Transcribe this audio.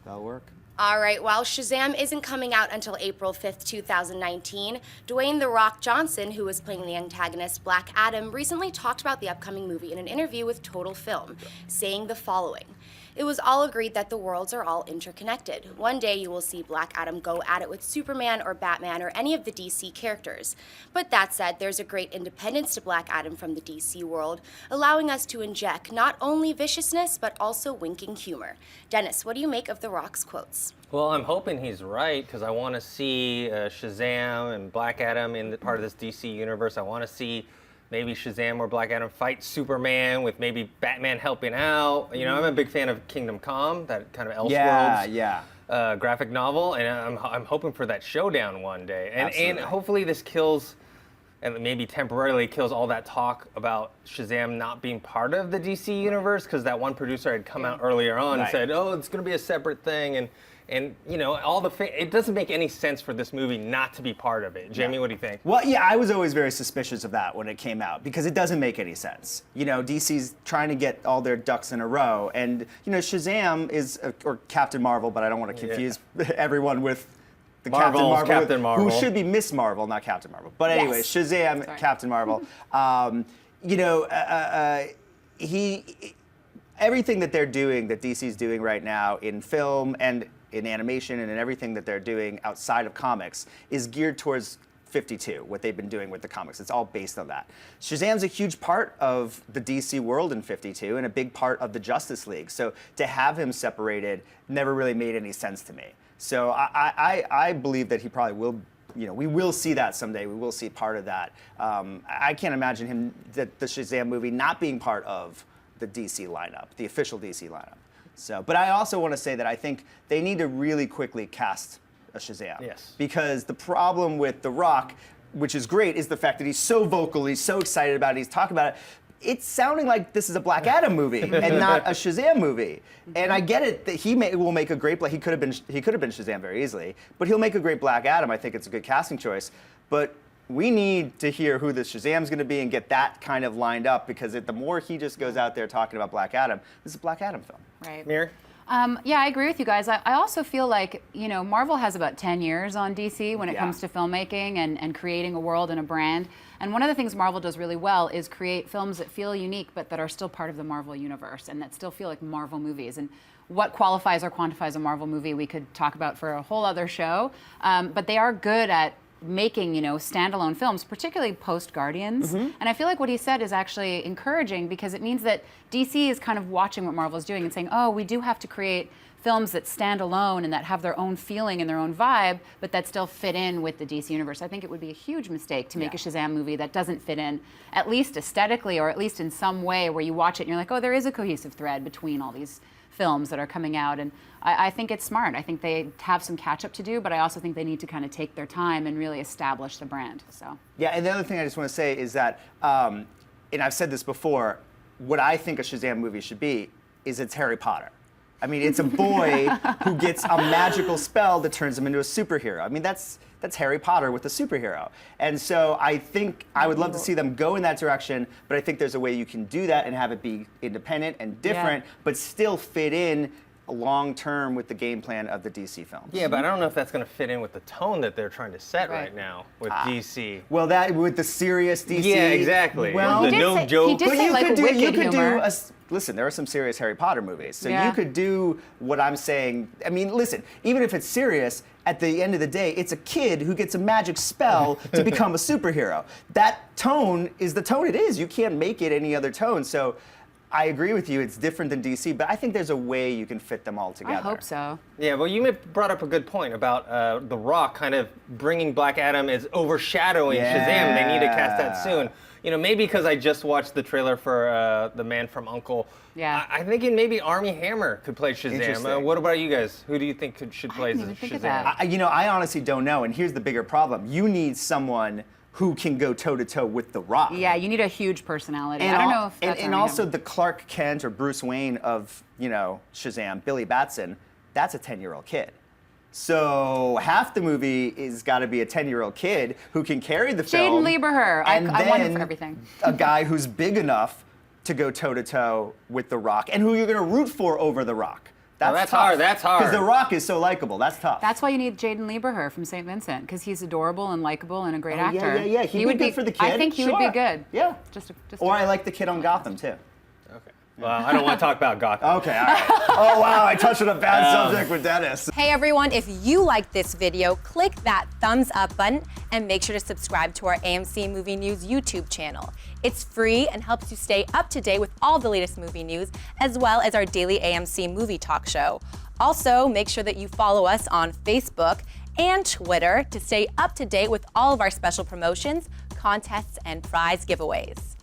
That'll work. All right, while Shazam isn't coming out until April 5th, 2019, Dwayne "The Rock" Johnson, who was playing the antagonist Black Adam, recently talked about the upcoming movie in an interview with Total Film, saying the following. It was all agreed that the worlds are all interconnected. One day you will see Black Adam go at it with Superman or Batman or any of the DC characters. But that said, there's a great independence to Black Adam from the DC world, allowing us to inject not only viciousness, but also winking humor. Dennis, what do you make of The Rock's quotes? Well, I'm hoping he's right, because I want to see Shazam and Black Adam in the part of this DC universe. I want to see maybe Shazam or Black Adam fight Superman with maybe Batman helping out. You know, I'm a big fan of Kingdom Come, that kind of Elseworlds graphic novel, and I'm hoping for that showdown one day. And hopefully this kills, and maybe temporarily kills all that talk about Shazam not being part of the DC universe, because that one producer had come out earlier on and said, oh, it's going to be a separate thing, and you know, it doesn't make any sense for this movie not to be part of it. Jamie, what do you think? Well, yeah, I was always very suspicious of that when it came out, because it doesn't make any sense. You know, DC's trying to get all their ducks in a row, and you know, Shazam is, or Captain Marvel, but I don't want to confuse everyone with the Captain Marvel, who should be Miss Marvel, not Captain Marvel. But anyway, Shazam, Captain Marvel. You know, everything that they're doing, that DC's doing right now in film and in animation and in everything that they're doing outside of comics is geared towards 52, what they've been doing with the comics. It's all based on that. Shazam's a huge part of the DC world in 52 and a big part of the Justice League. So to have him separated never really made any sense to me. So I believe that he probably will, you know, we will see that someday. We will see part of that. I can't imagine the Shazam movie not being part of the DC lineup, the official DC lineup. So, but I also want to say that I think they need to really quickly cast a Shazam. Yes. Because the problem with The Rock, which is great, is the fact that he's so vocal, he's so excited about it, he's talking about it. It's sounding like this is a Black Adam movie and not a Shazam movie. And I get it that he will make a great he could have been Shazam very easily, but he'll make a great Black Adam. I think it's a good casting choice. But we need to hear who the Shazam's going to be and get that kind of lined up, because the more he just goes out there talking about Black Adam, this is a Black Adam film. Right. Mir? Yeah, I agree with you guys. I also feel like, you know, Marvel has about 10 years on DC when it comes to filmmaking and creating a world and a brand. And one of the things Marvel does really well is create films that feel unique, but that are still part of the Marvel universe and that still feel like Marvel movies. And what qualifies or quantifies a Marvel movie we could talk about for a whole other show. But they are good at making, you know, standalone films, particularly post-Guardians. And I feel like what he said is actually encouraging, because it means that DC is kind of watching what Marvel is doing and saying, oh, we do have to create films that stand alone and that have their own feeling and their own vibe, but that still fit in with the DC universe. I think it would be a huge mistake to make a Shazam movie that doesn't fit in, at least aesthetically, or at least in some way where you watch it and you're like, oh, there is a cohesive thread between all these films that are coming out. And I think it's smart. I think they have some catch up to do, but I also think they need to kind of take their time and really establish the brand. So yeah, and the other thing I just want to say is that, and I've said this before, what I think a Shazam movie should be is it's Harry Potter. I mean, it's a boy who gets a magical spell that turns him into a superhero. I mean, that's Harry Potter with a superhero. And so I think I would love to see them go in that direction, but I think there's a way you can do that and have it be independent and different, but still fit in long term with the game plan of the DC films. Yeah, but I don't know if that's going to fit in with the tone that they're trying to set right now with DC. Well, that with the serious DC. Yeah, exactly. Well, the no joke. He did say like wicked humor. Listen, there are some serious Harry Potter movies, so you could do what I'm saying. I mean, listen, even if it's serious, at the end of the day, it's a kid who gets a magic spell to become a superhero. That tone is the tone it is. You can't make it any other tone. So I agree with you, it's different than DC, but I think there's a way you can fit them all together. I hope so. Yeah, well, you brought up a good point about The Rock kind of bringing Black Adam as overshadowing Shazam. They need to cast that soon. You know, maybe because I just watched the trailer for The Man from U.N.C.L.E. Yeah. I'm thinking maybe Armie Hammer could play Shazam. What about you guys? Who do you think should play Shazam? You know, I honestly don't know, and here's the bigger problem. You need someone who can go toe-to-toe with The Rock. Yeah, you need a huge personality. And I don't know if that's and also the Clark Kent or Bruce Wayne of, you know, Shazam, Billy Batson, that's a 10-year-old kid. So half the movie is got to be a 10-year-old kid who can carry the film. Jaden Lieberher. And I won him then for everything. a guy who's big enough to go toe-to-toe with The Rock, and who you're going to root for over The Rock. That's tough. hard, that's hard. Because The Rock is so likable. That's tough. That's why you need Jaden Lieberher from St. Vincent, because he's adorable and likable and a great Oh, yeah, actor. yeah. He'd be good for the kid. I think he would be Sure. good. Yeah. Just Or I like the kid on Gotham, too. Okay. Well, I don't want to talk about Gotham. Okay, all right. Oh, wow, I touched on a bad subject with Dennis. Hey everyone, if you liked this video, click that thumbs up button and make sure to subscribe to our AMC Movie News YouTube channel. It's free and helps you stay up to date with all the latest movie news, as well as our daily AMC movie talk show. Also, make sure that you follow us on Facebook and Twitter to stay up to date with all of our special promotions, contests, and prize giveaways.